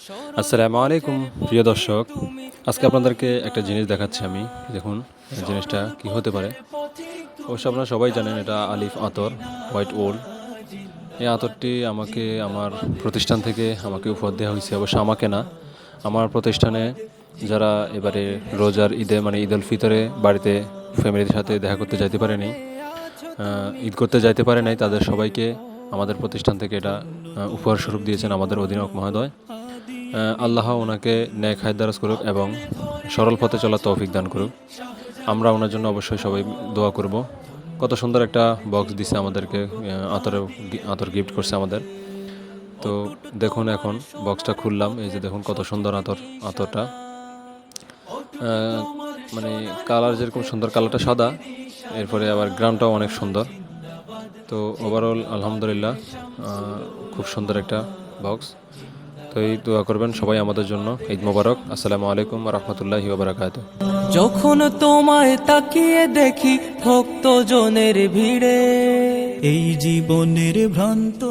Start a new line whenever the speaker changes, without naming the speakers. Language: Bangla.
আসসালামু আলাইকুম প্রিয় দর্শক, আজকে আপনাদেরকে একটা জিনিস দেখাচ্ছি আমি। দেখুন এই জিনিসটা কি হতে পারে। অবশ্য আপনারা সবাই জানেন এটা আলিফ আতর, হোয়াইট ওল। এই আতরটি আমাকে আমার প্রতিষ্ঠান থেকে আমাকে উপহার দেওয়া হয়েছে। অবশ্য আমাকে না, আমার প্রতিষ্ঠানে যারা এবারে রোজার ঈদে মানে ঈদ উল ফিতরে বাড়িতে ফ্যামিলির সাথে দেখা করতে যাইতে পারেনি, ঈদ করতে যাইতে পারে নাই, তাদের সবাইকে আমাদের প্রতিষ্ঠান থেকে এটা উপহার স্বরূপ দিয়েছেন আমাদের অধিনায়ক মহোদয়। আল্লাহ ওনাকে ন্যায় খায়ের দারাজ করুক এবং সরল পথে চলার তৌফিক দান করুক। আমরা ওনার জন্য অবশ্যই সবাই দোয়া করব। কত সুন্দর একটা বক্স দিছে আমাদেরকে, আতর গিফট করছে আমাদের। তো দেখুন এখন বক্সটা খুললাম, এই যে দেখুন কত সুন্দর আতরটা, মানে কালার যেরকম সুন্দর, কালারটা সাদা, এরপরে আবার গ্রাউন্ডটাও অনেক সুন্দর। তো ওভারঅল আলহামদুলিল্লাহ খুব সুন্দর একটা বক্স। তো এই দোয়া করবেন সবাই আমাদের জন্য। ঈদ মোবারক। আসসালামু আলাইকুম ওয়া রাহমাতুল্লাহি ওয়া বারাকাতুহু।
যখন তোমায় তাকিয়ে দেখি ভক্তজনের ভিড়ে, এই জীবনের ভ্রান্ত